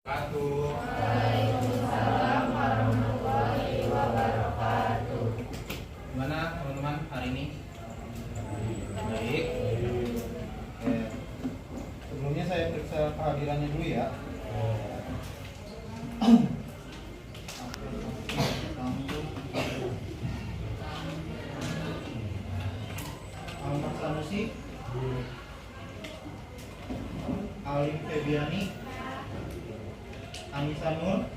Waalaikumsalam warahmatullahi wabarakatuh. Gimana teman-teman hari ini? Baik. Oke. Sebelumnya saya periksa kehadirannya dulu ya. Muhammad Sanusi, Alim Febiani, Anissa Nur,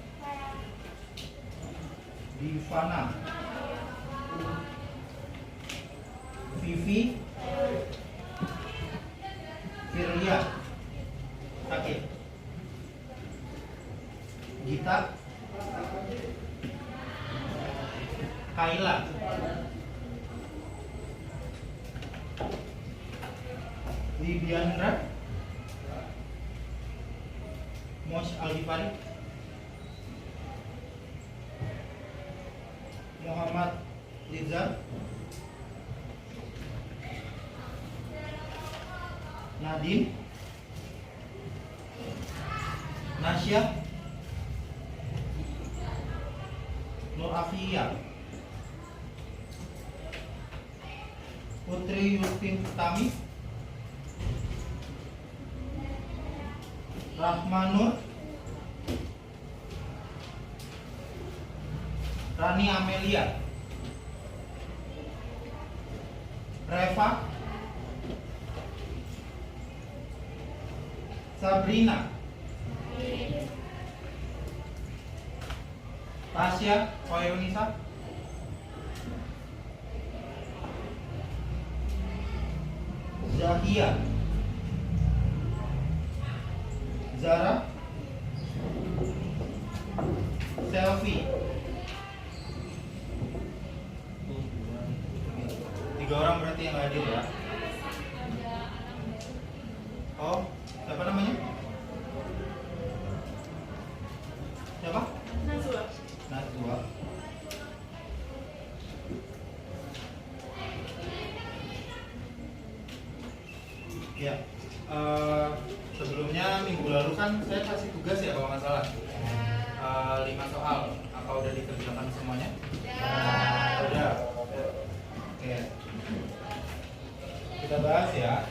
Divana, Vivi, Firlia, Sakit, Gita, Kaila, Lidiandra, Mos Alifari, Muhammad Liza, Nadine, Nasya, Nur Afia, Putri Yustin Tami, Rahmanur, Rani Amelia, Reva, Sabrina, Tasya Koyonisa, Zahia, Zara, Selfie. 3 orang berarti yang hadir ya. Oh, siapa namanya? Siapa? Nazwa. Najwa. Ya, sebelumnya minggu lalu kan saya kasih tugas ya kalau nggak salah 5 soal. Apa udah dikerjakan semuanya? Udah. Oke. Kita bahas ya.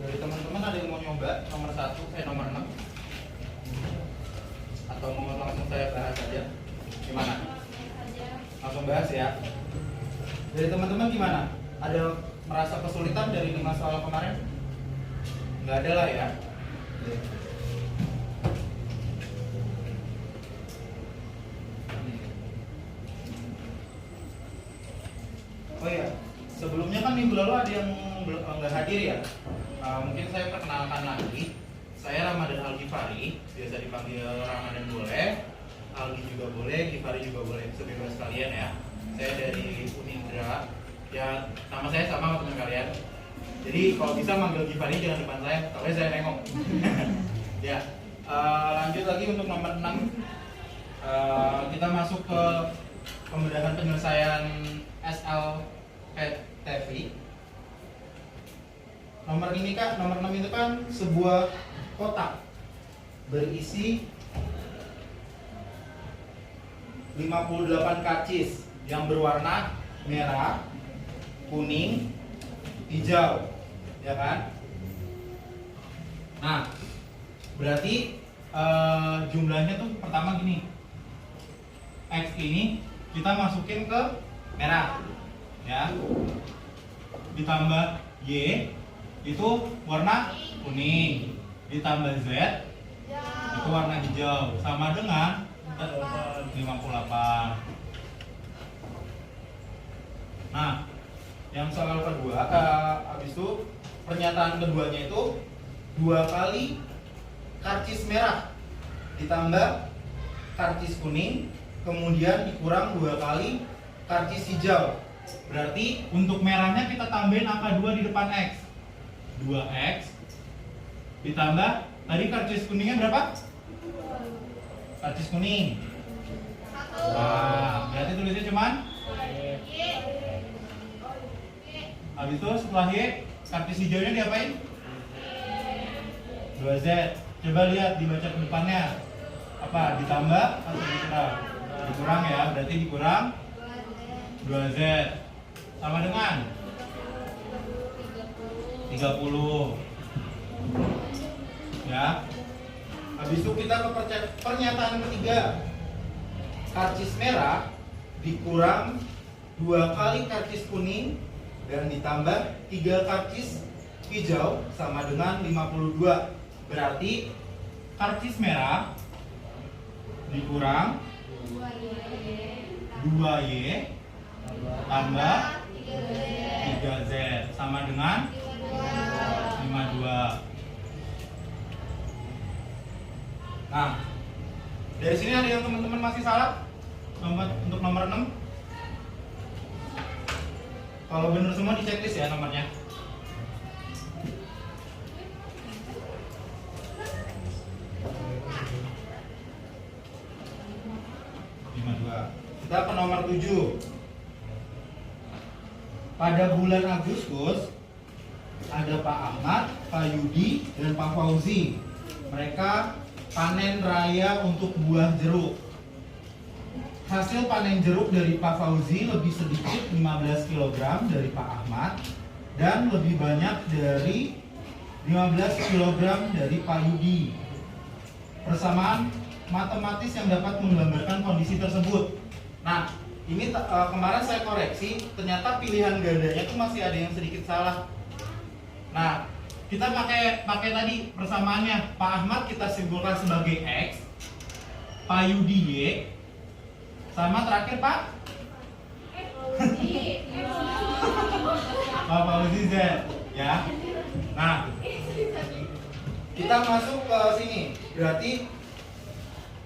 Dari teman-teman ada yang mau nyoba nomor 1, saya nomor 6 atau mau langsung saya bahas aja? Gimana? Langsung bahas ya. Dari teman-teman gimana? Ada merasa kesulitan dari 5 soal kemarin? Nggak ada lah ya. Oh iya, sebelumnya kan minggu lalu ada yang nggak hadir ya. Mungkin saya perkenalkan lagi. Saya Ramadan Al-Ghifari, biasa dipanggil Ramadan boleh, Algi juga boleh, Ghifari juga boleh, sebebas kalian ya. Saya dari Unindra, ya nama saya sama sama teman kalian. Jadi kalau bisa manggil Ghifari jangan depan saya nengok. Ya, lanjut lagi untuk nomor 6. Kita masuk ke pembedahan penyelesaian SLPTV. Nomor ini kan, nomor 6 itu kan sebuah kotak berisi 58 karcis yang berwarna merah, kuning, hijau, ya kan? Nah, berarti jumlahnya tuh pertama gini. X ini kita masukin ke merah, ya. Ditambah Y itu warna kuning, ditambah Z itu warna hijau, sama dengan 58. Nah, yang soal kedua, habis itu pernyataan keduanya itu 2 kali karcis merah ditambah karcis kuning, kemudian dikurang 2 kali karcis hijau. Berarti untuk merahnya kita tambahin angka 2 di depan X. 2X ditambah tadi karcis kuningnya berapa? Karcis kuning. Nah, berarti tulisnya cuman habis itu setelah Y, karcis hijaunya diapain? 2Z. Coba lihat dibaca ke depannya. Apa? Ditambah atau dikurang? Dikurang ya, berarti dikurang 2Z. Sama dengan 30. Ya. Habis itu kita ke pernyataan ketiga. Karcis merah dikurang 2 kali karcis kuning dan ditambah 3 karcis hijau sama dengan 52. Berarti karcis merah dikurang 2Y tambah 3Z sama dengan 52. Nah, dari sini ada yang teman-teman masih salah untuk nomor 6. Kalau benar semua di checklist ya nomornya. Kita ke nomor 7. Pada bulan Agustus ada Pak Ahmad, Pak Yudi, dan Pak Fauzi. Mereka panen raya untuk buah jeruk. Hasil panen jeruk dari Pak Fauzi lebih sedikit 15 kg dari Pak Ahmad dan lebih banyak dari 15 kg dari Pak Yudi. Persamaan matematis yang dapat menggambarkan kondisi tersebut. Nah, ini kemarin saya koreksi, ternyata pilihan gandanya itu masih ada yang sedikit salah. Nah, kita pakai tadi persamaannya. Pak Ahmad kita simpulkan sebagai X, Pak Yudi Y, sama terakhir Pak Pak Fauzi Z, ya. Nah, kita masuk ke sini. Berarti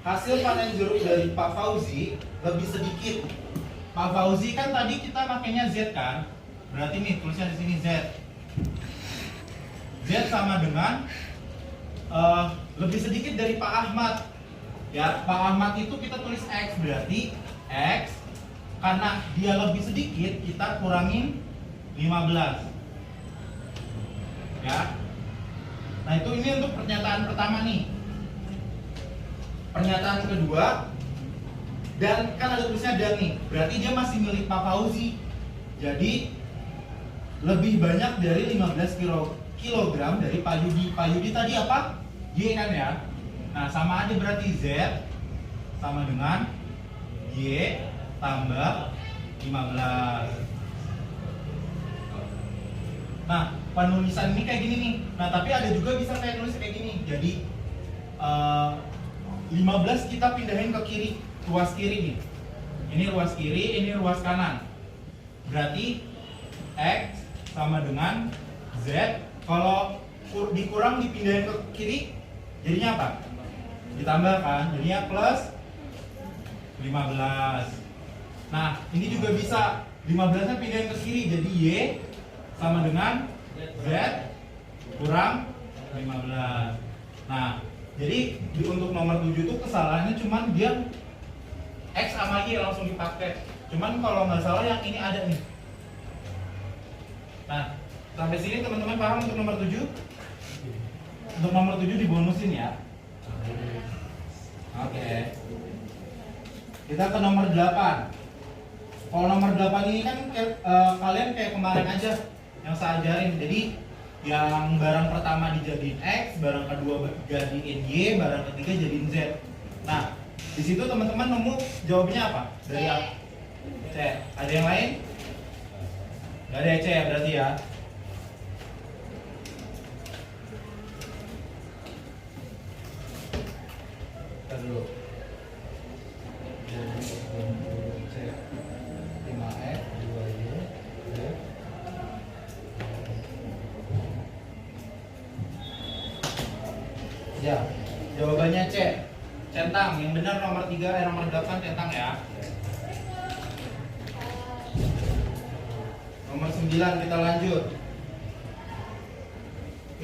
hasil panen jeruk dari Pak Fauzi lebih sedikit. Pak Fauzi kan tadi kita pakainya Z kan? Berarti nih tulisnya di sini Z. Z sama dengan lebih sedikit dari Pak Ahmad. Ya, Pak Ahmad itu kita tulis X, berarti X karena dia lebih sedikit kita kurangin 15. Ya. Nah, itu ini untuk pernyataan pertama nih. Pernyataan kedua, dan kan ada tulisnya dan nih, berarti dia masih milik Pak Fauzi. Jadi lebih banyak dari 15 kg dari Pak Yudi. Pak Yudi tadi apa? Y kan ya. Nah, sama aja berarti Z sama dengan Y tambah 15. Nah, penulisan ini kayak gini nih. Nah, tapi ada juga bisa saya tulis kayak gini. Jadi 15 kita pindahin ke kiri, ruas kiri nih. Ini ruas kiri, ini ruas kanan. Berarti X sama dengan Z. Kalau dikurang dipindahin ke kiri, jadinya apa? Ditambah kan, jadinya plus 15. Nah, ini juga bisa 15-nya pindahin ke kiri, jadi Y sama dengan Z kurang 15. Nah, jadi untuk nomor 7 itu kesalahannya cuman dia X sama Y langsung dipakai. Cuman kalau nggak salah yang ini ada nih. Nah, sampai sini teman-teman paham untuk nomor 7? Untuk nomor 7 dibonusin ya. Oke. Kita ke nomor 8. Kalau nomor 8 ini kan kalian kayak kemarin aja yang saya ajarin. Jadi yang barang pertama dijadiin X, barang kedua jadiin Y, barang ketiga jadiin Z. Nah, di situ teman-teman nemu jawabnya apa? Dari C. Ada yang lain? Gak ada C ya berarti ya. Kita dulu. C 5X 2Y Ya, jawabannya C. Centang. Yang benar nomor 3, nomor 8 centang ya. Nomor 9 kita lanjut.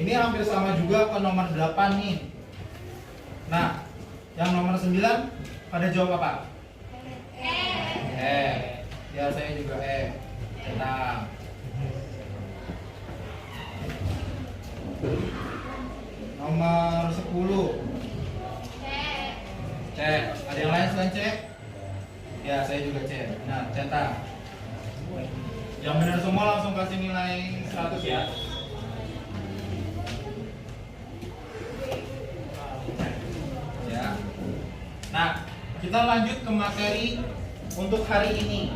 Ini hampir sama juga ke nomor 8 nih. Nah, yang nomor 9 pada jawab apa? Ya saya juga centang. Nomor 10 C. Ada yang lain selain C? Ya saya juga C. Nah, centang. Yang benar semua langsung kasih nilai 100 ya. Ya. Nah, kita lanjut ke materi untuk hari ini.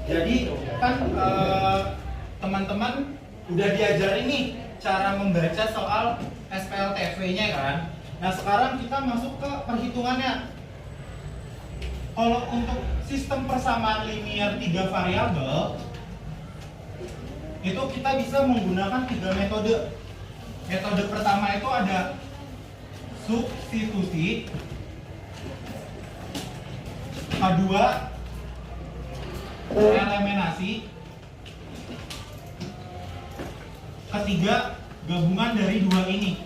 Jadi kan teman-teman udah diajarin nih cara membaca soal SPLTV-nya kan. Nah, sekarang kita masuk ke perhitungannya. Kalau untuk sistem persamaan linear 3 variabel itu kita bisa menggunakan 3 metode. Metode pertama itu ada substitusi, kedua eliminasi, ketiga gabungan dari dua ini.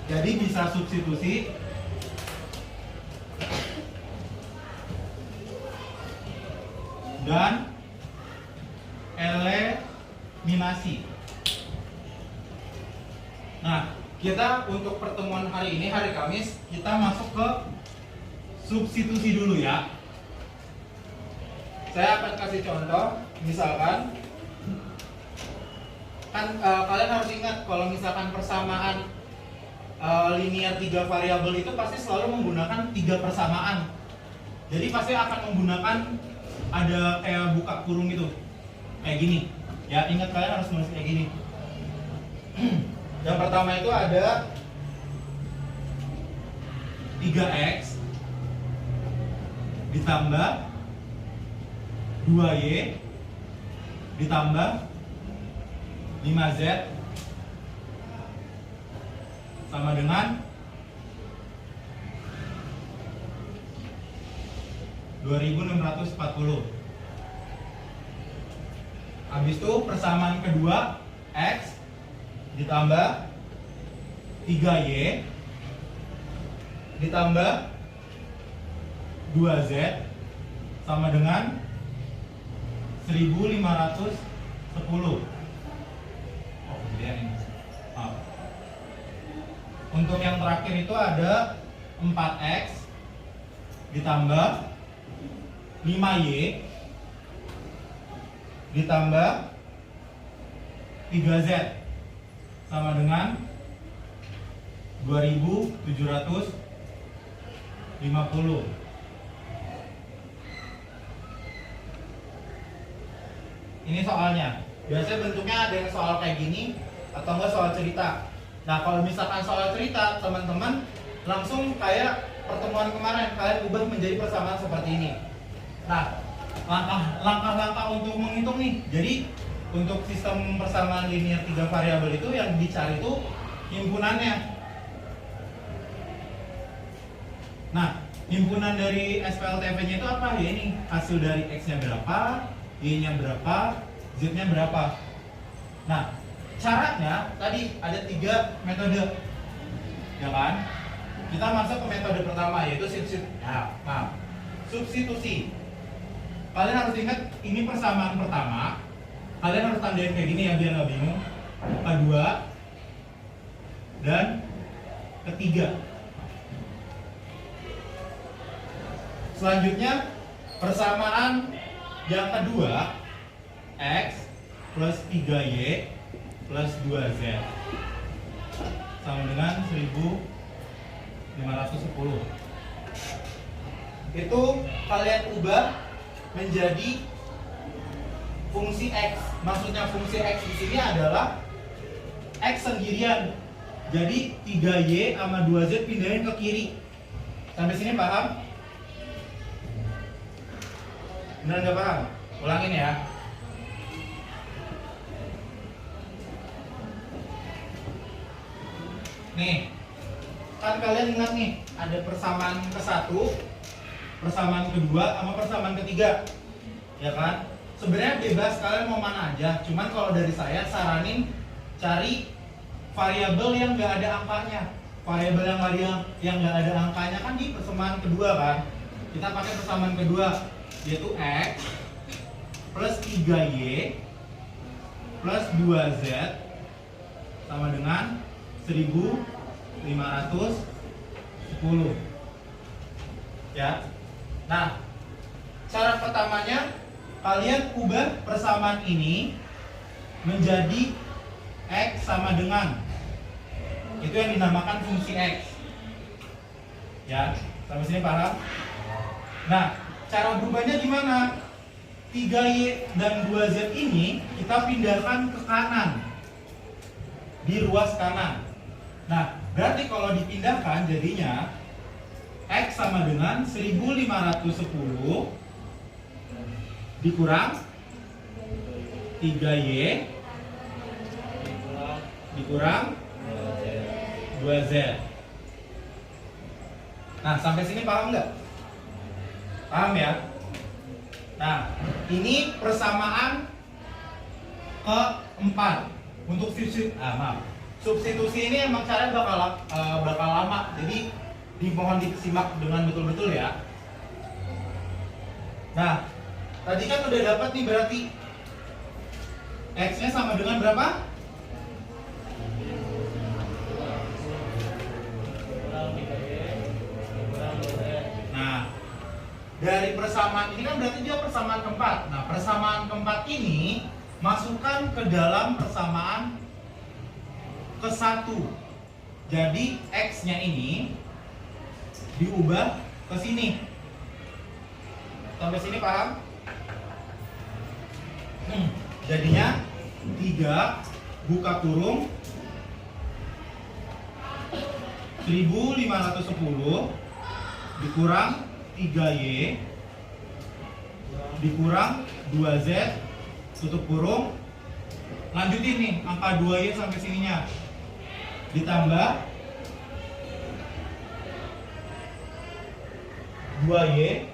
Jadi bisa substitusi, dan eliminasi. Nah, kita untuk pertemuan hari ini, hari Kamis, kita masuk ke substitusi dulu ya. Saya akan kasih contoh, misalkan kan kalian harus ingat kalau misalkan persamaan linear 3 variabel itu pasti selalu menggunakan 3 persamaan. Jadi pasti akan menggunakan ada kayak buka kurung gitu, kayak gini. Ya ingat, kalian harus menulis kayak gini. Yang pertama itu ada 3x ditambah 2y ditambah 5z sama dengan 2640. Habis itu persamaan kedua, x ditambah 3y ditambah 2z sama dengan 1510. Oh, kemudian ini. Untuk yang terakhir itu ada 4x ditambah 5y ditambah 3z sama dengan 2750. Ini soalnya. Biasanya bentuknya ada yang soal kayak gini atau enggak soal cerita. Nah, kalau misalkan soal cerita, teman-teman langsung kayak pertemuan kemarin, kalian ubah menjadi persamaan seperti ini. Nah, langkah-langkah untuk menghitung nih. Jadi untuk sistem persamaan linear 3 variabel itu yang dicari itu himpunannya. Nah, himpunan dari SPLTV-nya itu apa? Ya ini hasil dari X-nya berapa, Y-nya berapa, Z-nya berapa. Nah, caranya tadi ada 3 metode, ya kan? Kita masuk ke metode pertama, yaitu substitusi. Kalian harus ingat, ini persamaan pertama. Kalian harus tandain kayak gini ya, biar nggak bingung. Kedua dan ketiga. Selanjutnya persamaan yang kedua, X plus 3Y plus 2Z sama dengan 1510. Itu kalian ubah menjadi fungsi X. Maksudnya fungsi X di sini adalah X sendirian. Jadi 3Y sama 2Z pindahin ke kiri. Sampai sini paham? Benar nggak paham? Ulangin ya. Nih, kan kalian ingat nih, ada persamaan ke-1, persamaan kedua, sama persamaan ketiga. Ya kan? Sebenarnya bebas kalian mau mana aja, cuman kalau dari saya saranin cari variabel yang nggak ada angkanya. Variabel yang nggak ada angkanya kan di persamaan kedua kan. Kita pakai persamaan kedua, yaitu x plus 3y plus 2z sama dengan 1510. Ya. Nah, cara pertamanya kalian ubah persamaan ini menjadi x sama dengan, itu yang dinamakan fungsi x. Ya, sampai sini paham? Nah, cara berubahnya gimana? 3y dan 2z ini kita pindahkan ke kanan, di ruas kanan. Nah, berarti kalau dipindahkan jadinya x sama dengan 1510 dikurang 3y dikurang 2z. Nah, sampai sini paham nggak? Paham ya? Nah, ini persamaan keempat. Untuk substitusi ini emang caranya bakal lama. Jadi dimohon disimak dengan betul-betul ya. Nah, tadi kan udah dapat nih, berarti x-nya sama dengan berapa? Nah, dari persamaan ini kan berarti dia persamaan keempat. Nah, persamaan keempat ini masukkan ke dalam persamaan ke-1. Jadi x-nya ini diubah ke sini. Sampai sini paham? Jadinya 3 buka kurung 1510 dikurang 3y dikurang 2z tutup kurung, lanjutin nih angka 2y sampai sininya, ditambah 2y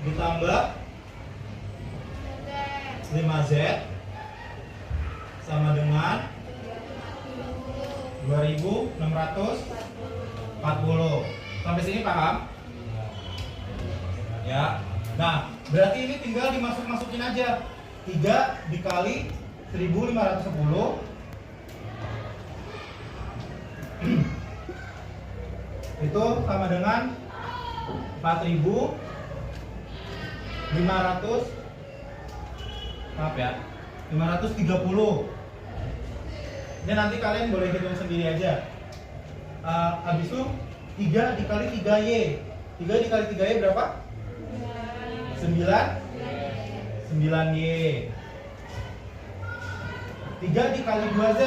ditambah 5z sama dengan 2640. Sampai sini paham? Ya. Nah, berarti ini tinggal dimasuk-masukin aja. 3 dikali 1510 itu sama dengan 530. Ini nanti kalian boleh hitung sendiri aja. Habis itu 3 dikali 3y. 3 dikali 3y berapa? 9y. 3 dikali 2z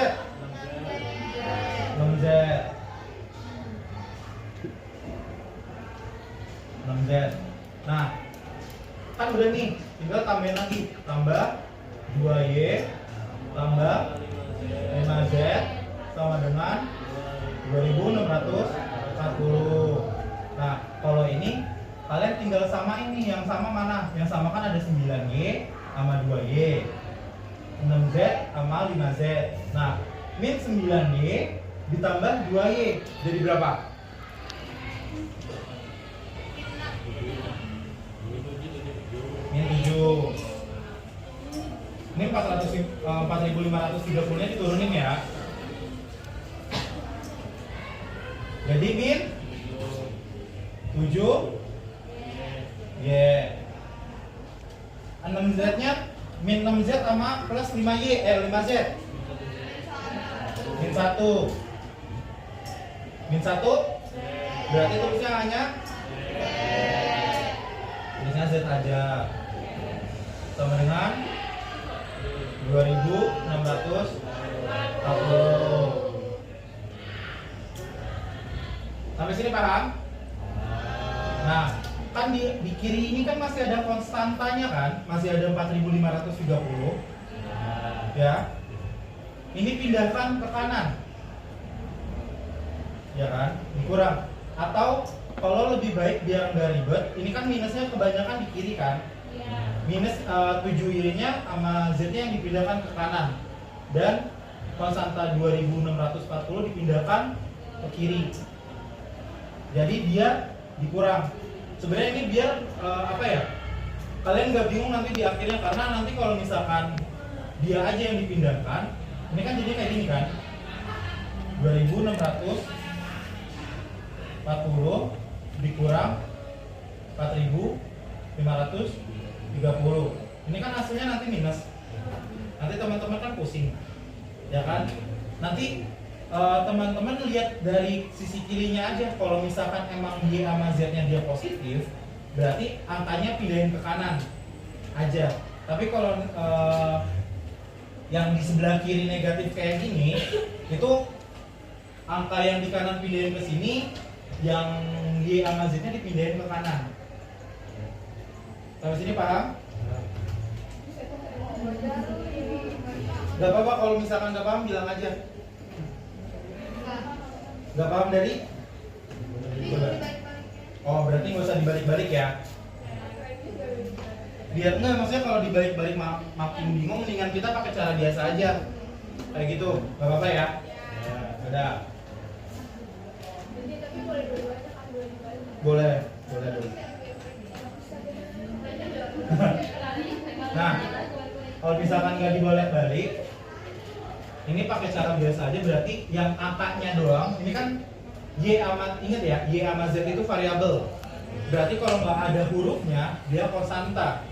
6z. 6z. Nah, kan udah nih, tinggal tambahin lagi. Tambah 2y tambah 5z sama dengan 2640. Nah, kalau ini kalian tinggal samain nih, yang sama mana? Yang sama kan ada 9y sama 2y, 6z sama 5z. Nah, min 9y ditambah 2y jadi berapa? Min 7. Ini 4530 nya diturunin ya. Jadi min 7 y. 6z nya min 6z sama plus 5y 5z. Min 1. Min 1 berarti tulisnya hanya tulisnya z aja. Sama dengan 2640. Sampai sini paham? Nah, kan di kiri ini kan masih ada konstantanya kan? Masih ada 4530. Ya. Ini pindahkan ke kanan. ya kan, dikurang. Atau kalau lebih baik biar nggak ribet, ini kan minusnya kebanyakan di kiri kan, minus 7Y-nya sama Z-nya yang dipindahkan ke kanan, dan konstanta 2640 dipindahkan ke kiri. Jadi dia dikurang. Sebenarnya ini biar apa ya? Kalian nggak bingung nanti di akhirnya, karena nanti kalau misalkan dia aja yang dipindahkan, ini kan jadi kayak gini kan, 2640 dikurang 4530. Ini kan hasilnya nanti minus. Nanti teman-teman kan pusing, ya kan? Nanti teman-teman lihat dari sisi kirinya aja. Kalau misalkan emang Y sama Z-nya dia positif, berarti angkanya pindahin ke kanan aja. Tapi kalau yang di sebelah kiri negatif kayak gini, itu angka yang di kanan pindahin ke sini, yang Y sama Z-nya dipindahin ke kanan. Sampai sini paham? Gak apa-apa kalau misalkan gak paham bilang aja. Gak paham dari? Oh, berarti nggak usah dibalik-balik ya? Biar enggak, maksudnya kalau dibalik-balik makin bingung, mendingan kita pakai cara biasa aja. Kayak gitu, gak apa-apa ya? Udah. Boleh. Nah, kalau misalkan nggak dibolak-balik, ini pakai cara biasa aja. Berarti yang angkanya doang, ini kan Y sama, ingat ya, Y sama Z itu variabel. Berarti kalau nggak ada hurufnya, dia konstanta.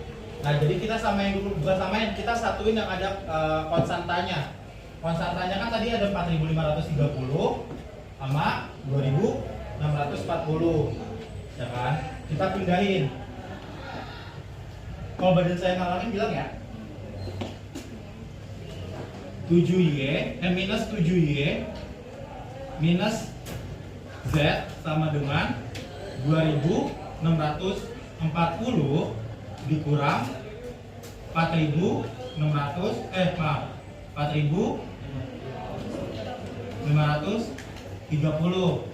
Nah, jadi kita samain dulu, bukan samain, kita satuin yang ada konstantanya. Konstantanya kan tadi ada 4530 sama 2640, ya kan? Kita pindahin. Kalau badan saya ngalangin bilang ya, 7Y minus 7Y minus Z sama dengan 2640 dikurang 4530.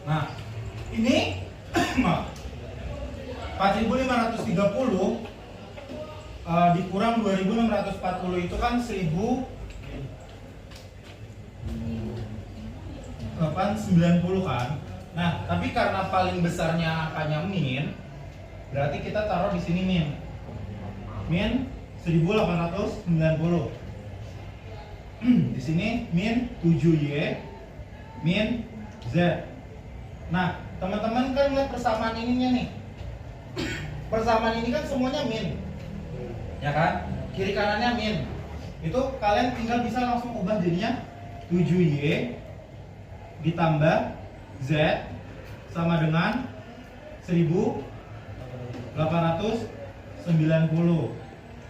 Nah, ini 4530 dikurang 2640 itu kan 1890 kan. Nah, tapi karena paling besarnya angkanya min, berarti kita taruh di sini min 1890. Di sini min 7Y min Z. Nah, teman-teman kan lihat persamaan ininya nih. Persamaan ini kan semuanya min, ya kan? Kiri kanannya min. Itu kalian tinggal bisa langsung ubah jadinya 7Y ditambah Z sama dengan 1890.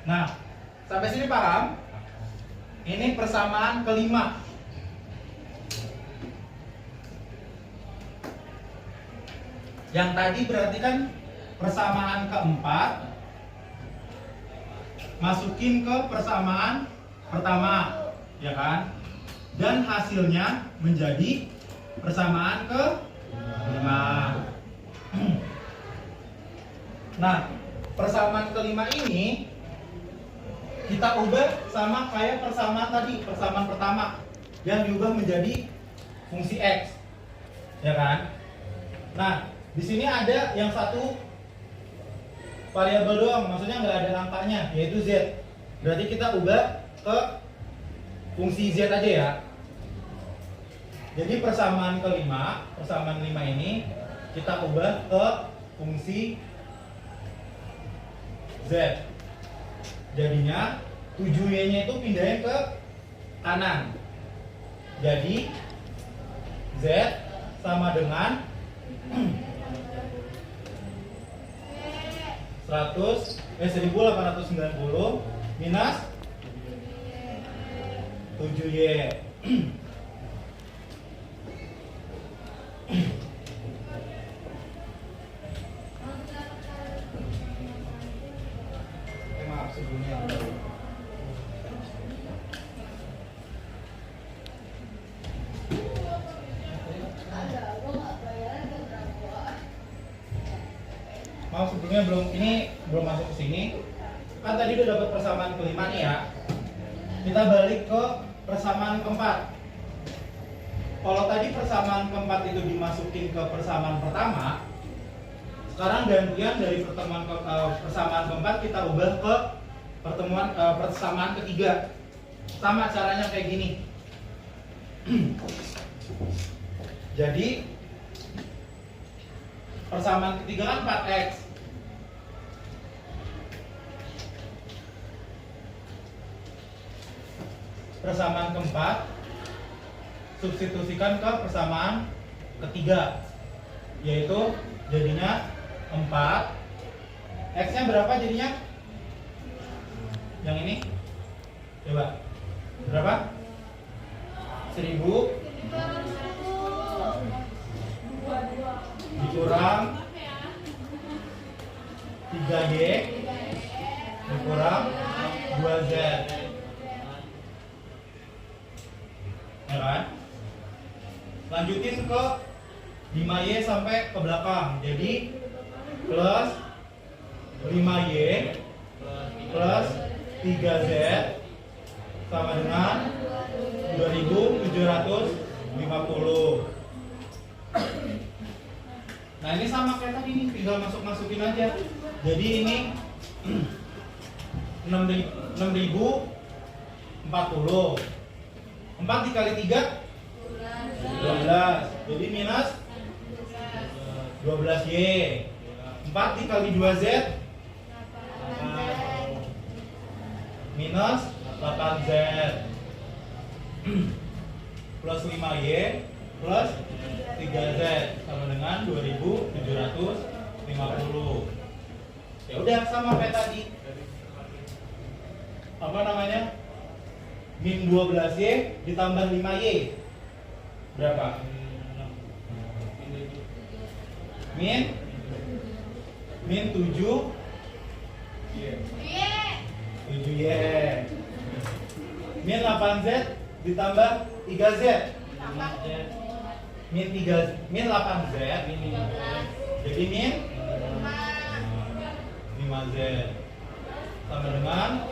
Nah, sampai sini paham? Ini persamaan kelima. Yang tadi berarti kan persamaan keempat, masukin ke persamaan pertama, ya kan? Dan hasilnya menjadi persamaan ke-5. Nah, persamaan kelima ini kita ubah sama kayak persamaan tadi, persamaan pertama yang diubah menjadi fungsi X, ya kan? Nah, di sini ada yang satu variabel doang, maksudnya nggak ada angkanya, yaitu Z. Berarti kita ubah ke fungsi Z aja ya. Jadi persamaan kelima, persamaan 5 ini kita ubah ke fungsi Z. Jadinya 7Y-nya itu pindahin ke kanan. Jadi Z sama dengan 1890 minus 7Y. Maaf sebelumnya ini belum masuk ke sini. Kan tadi udah dapat persamaan kelima nih ya. Kita balik ke persamaan keempat. Kalau tadi persamaan keempat itu dimasukin ke persamaan pertama, sekarang gantian dari persamaan keempat kita ubah ke persamaan ketiga. Sama caranya kayak gini. Jadi persamaan ketiga kan 4x. Persamaan keempat substitusikan ke persamaan ketiga, yaitu jadinya 4. X nya berapa jadinya? Yang ini coba berapa? 1000 dikurang 3Y dikurang 2Z, ya kan? Lanjutin ke 5Y sampai ke belakang, jadi plus 5Y plus 3Z sama dengan 2750. Nah ini sama kayak tadi nih, tinggal masukin aja. Jadi ini 6040. 4 dikali 3 12. Jadi minus 12Y. 4 dikali 2Z minus 8Z. Plus 5Y plus 3Z sama dengan 2750. Ya udah sama kayak tadi. Apa namanya? Min 12Y ditambah 5Y berapa? Min 7Y. Min 8Z ditambah 3Z. Min 8Z jadi min 5Z sama dengan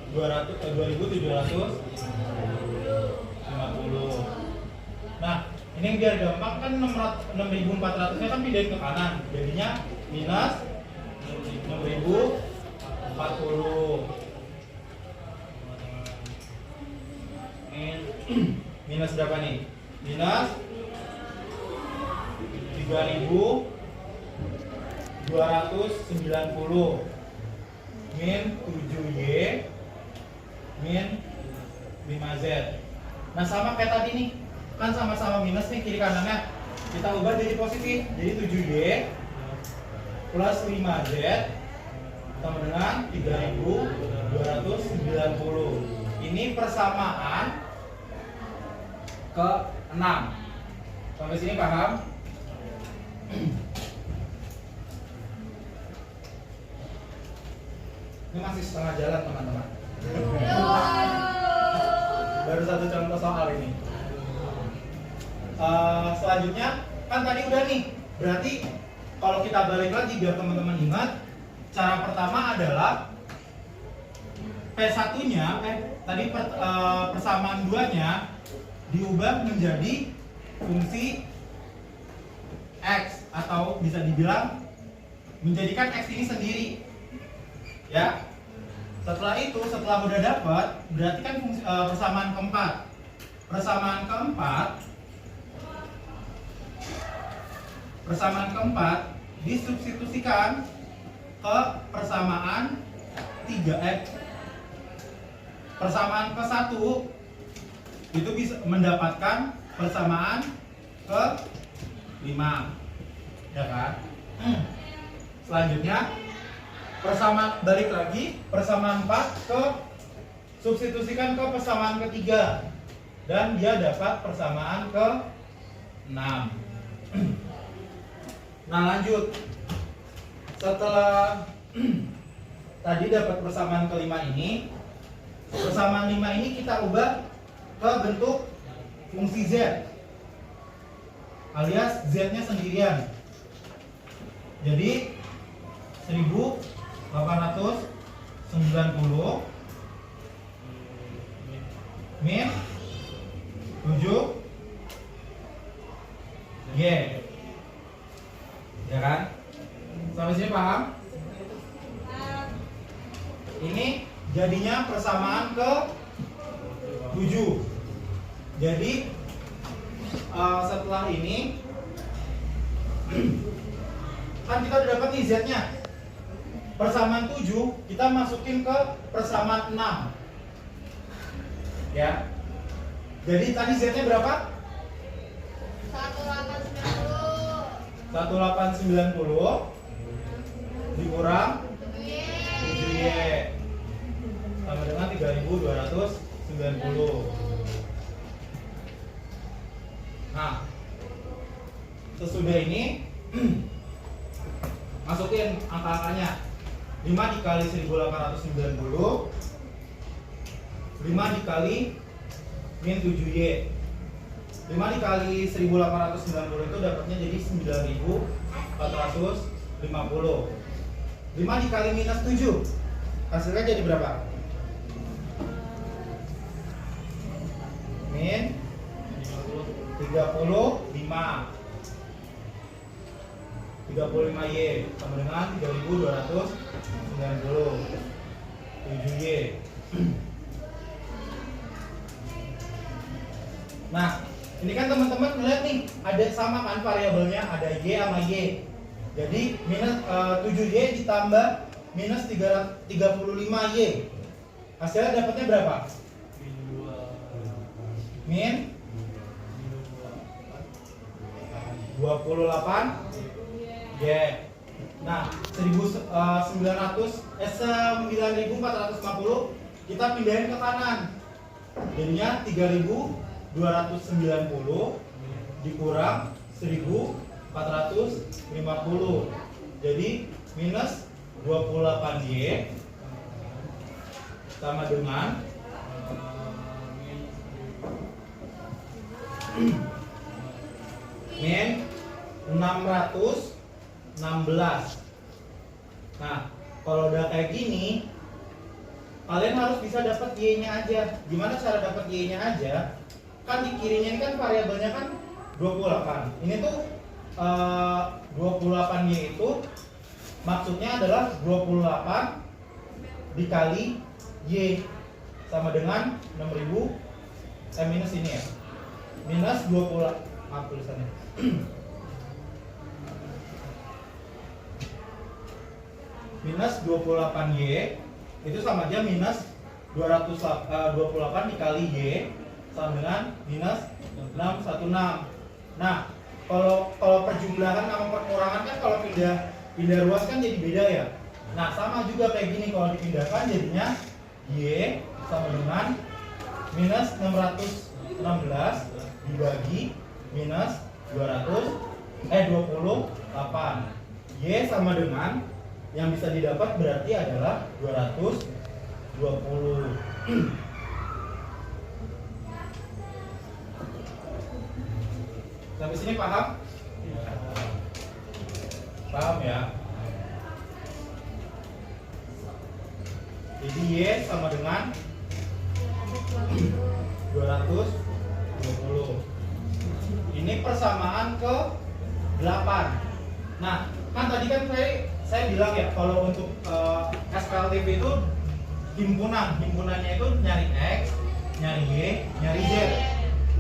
2750. Nah ini biar gampang kan 6400 nya kan pindahin ke kanan, jadinya minus 6040. Minus berapa nih? Minus 3290 min 7Y min 5Z. Nah sama kayak tadi nih, kan sama-sama minus nih kiri kanannya, kita ubah jadi positif, jadi 7Y plus 5Z sama dengan 3290. Ini persamaan ke 6. Sampai sini paham? Ini masih setengah jalan teman-teman. Baru satu contoh soal ini. Selanjutnya kan tadi udah nih. Berarti kalau kita balik lagi biar teman-teman ingat, cara pertama adalah P1-nya tadi persamaan 2-nya diubah menjadi fungsi X, atau bisa dibilang menjadikan X ini sendiri. Ya. Setelah itu, setelah udah dapat, berarti kan fungsi, persamaan keempat. Persamaan keempat disubstitusikan ke persamaan 3X. Persamaan ke-1 itu bisa mendapatkan persamaan ke-5. Ya kan? Selanjutnya balik lagi, persamaan 4 ke substitusikan ke persamaan ketiga dan dia dapat persamaan ke-6. Nah lanjut, setelah tadi dapat persamaan ke-5 ini, persamaan 5 ini kita ubah ke bentuk fungsi Z, alias Z nya sendirian. Jadi 1890 min 7 Y, ya kan? Sampai sini paham? Ini jadinya persamaan ke 7. Jadi setelah ini kan kita udah dapat nih Z-nya. Persamaan 7 kita masukin ke persamaan 6. Ya. Jadi tadi Z-nya berapa? 1890 dikurang 7Y sama dengan 3290. Nah, sesudah ini masukin angka-angkanya. 5 dikali 1890, 5 dikali min 7Y. 5 dikali 1890 itu dapatnya jadi 9450. 5 dikali minus 7 hasilnya jadi berapa? Min 35Y sama dengan 3290 7Y. Nah, ini kan teman-teman melihat nih, ada sama kan variabelnya, ada Y sama Y. Jadi minus 7Y ditambah minus 35Y. Hasilnya dapatnya berapa? Min 28Y. Nah, 9450 kita pindahin ke kanan. Jadinya 3290 dikurang 1450. Jadi minus 28Y sama dengan min 616. Nah, kalau udah kayak gini, kalian harus bisa dapat Y-nya aja. Gimana cara dapat Y-nya aja? Kan di kirinya ini kan variabelnya kan 28. Ini tuh 28Y itu maksudnya adalah 28 dikali Y sama dengan 6000 minus ini ya. Minus 20, maaf tulisannya. Minus 28Y itu sama aja minus 28 dikali Y sama dengan minus 616. Nah, kalau perjumlahan sama perkurangan kan kalau pindah ruas kan jadi beda ya. Nah, sama juga kayak gini, kalau dipindahkan jadinya Y sama dengan minus 616 dibagi minus 28. Y sama dengan yang bisa didapat berarti adalah 220. Sampai sini paham? Paham ya? Jadi Y sama dengan 220. Ini persamaan ke 8. Nah, kan tadi kan saya bilang ya, kalau untuk SPLTP itu himpunannya itu nyari X, nyari Y, nyari Z.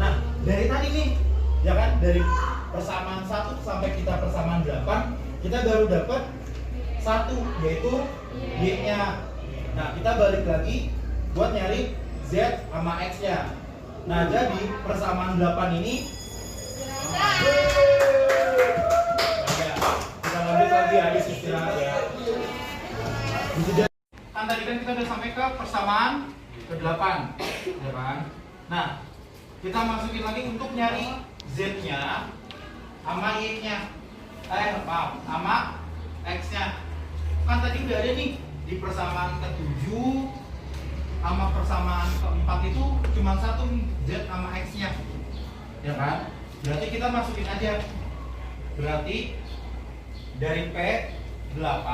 Nah, dari tadi nih, ya kan, dari persamaan 1 sampai kita persamaan 8, kita baru dapat 1, yaitu Y-nya. Nah, kita balik lagi buat nyari Z sama X-nya. Nah, jadi persamaan 8 ini kita lanjut lagi, habis istirahat ya. Kan tadi kan kita udah sampai ke persamaan ke-8, ya kan? Nah, kita masukin lagi untuk nyari Z-nya sama Y-nya. Sama X-nya. Kan tadi udah ada nih di persamaan ke-7 sama persamaan ke-4 itu cuma satu nih, Z sama X-nya. Ya kan? Berarti kita masukin aja. Berarti dari P8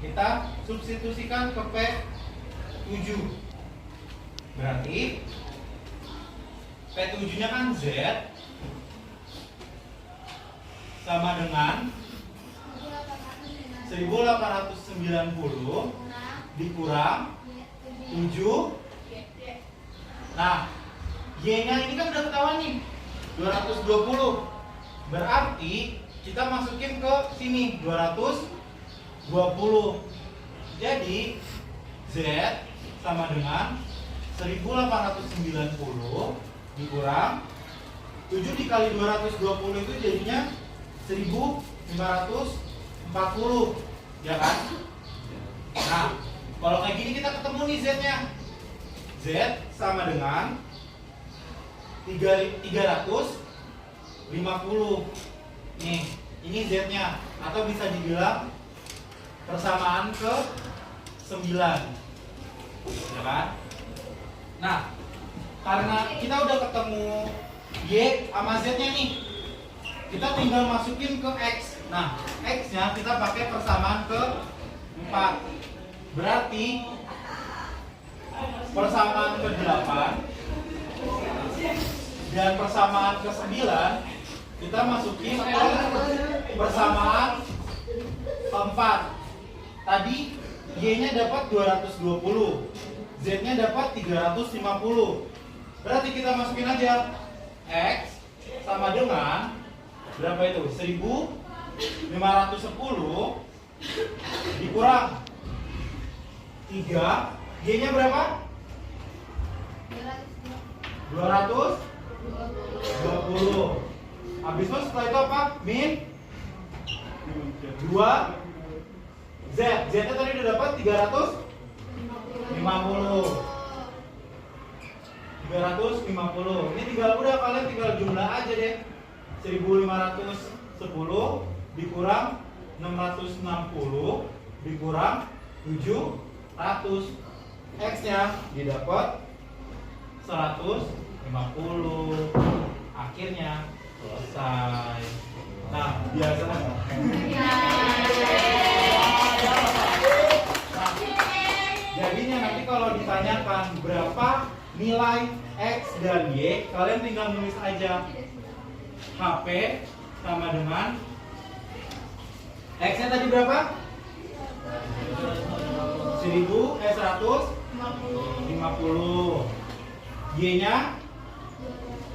kita substitusikan ke P7. Berarti P7 nya kan Z sama dengan 1890 dikurang 7. Nah, Y-nya ini kan udah ketahuan nih 220. Berarti kita masukin ke sini 220. Jadi Z sama dengan 1890 dikurang 7 dikali 220 itu jadinya 1540, ya kan? Nah, kalau kayak gini kita ketemu nih Z-nya. Z sama dengan 350. Nih, ini Z-nya, atau bisa dibilang persamaan ke 9, ya kan? Nah, karena kita udah ketemu Y sama Z-nya nih, kita tinggal masukin ke X. Nah, X-nya kita pakai persamaan ke 4. Berarti persamaan ke 8 dan persamaan ke 9 kita masukin ke persamaan ke 4. Tadi Y-nya dapat 220, Z-nya dapat 350. Berarti kita masukin aja X sama dengan berapa itu? 1510 dikurang 3. Y-nya berapa? 220. Habis itu setelah itu apa? Min 2 Z. Z-nya tadi udah dapat 350. Ini tinggal udah kalian tinggal jumlah aja deh. 1510 dikurang 660 dikurang 700. X-nya didapat 150. Akhirnya selesai. Nah, biasanya jadinya nanti kalau ditanyakan berapa nilai X dan Y, kalian tinggal nulis aja HP sama dengan X-nya tadi berapa? 150. Y-nya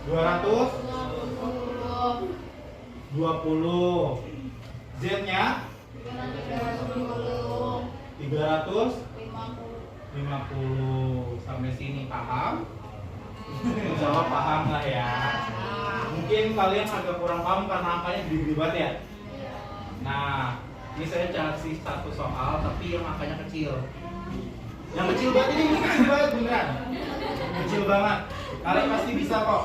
220. Z-nya 350. Sampai sini paham? Insya Allah paham lah ya. Mungkin kalian agak kurang paham karena angkanya gede-gede banget ya. Nah, ini saya kasih satu soal tapi yang angkanya kecil. Yang kecil banget ini kecil banget beneran. Kecil banget. Kalian pasti bisa kok.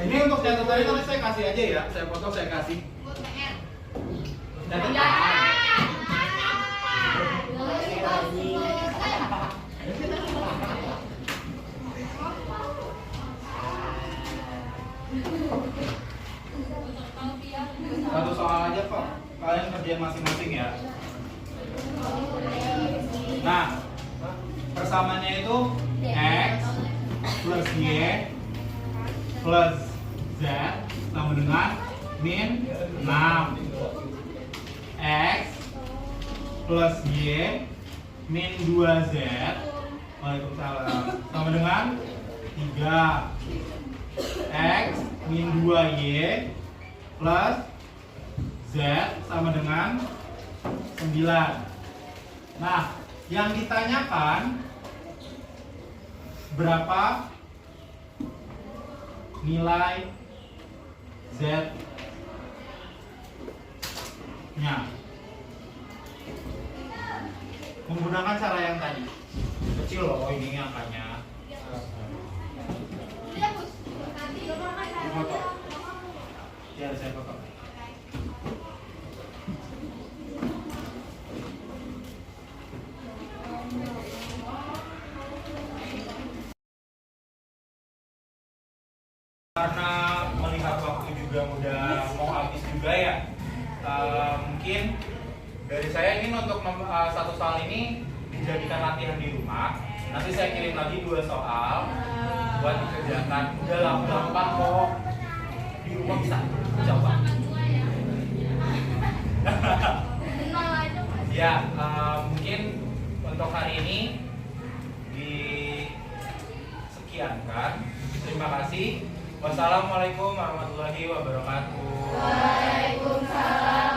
Ini untuk catatannya nanti saya kasih aja ya. Saya foto saya kasih. Catatan. Satu soal aja kok. Kalian kerjain masing-masing ya. Nah, persamaannya itu X plus Y plus Z sama dengan min 6. X plus Y min 2Z Waalaikumsalam sama dengan 3. X min 2Y plus Z sama dengan 9. Nah, yang ditanyakan berapa nilai Z-nya. Menggunakan cara yang tadi. Kecil loh ini angkanya. Foto. Ya, saya foto. Karena melihat waktu juga udah mau habis juga ya, mungkin mungkin dari saya ingin untuk satu soal ini dijadikan latihan di rumah. Nanti saya kirim lagi 2 soal buat dikerjakan. Udah gampang kok. Di rumah bisa coba. Ya, mungkin untuk hari ini disekiankan. Terima kasih. Wassalamualaikum warahmatullahi wabarakatuh. Waalaikumsalam.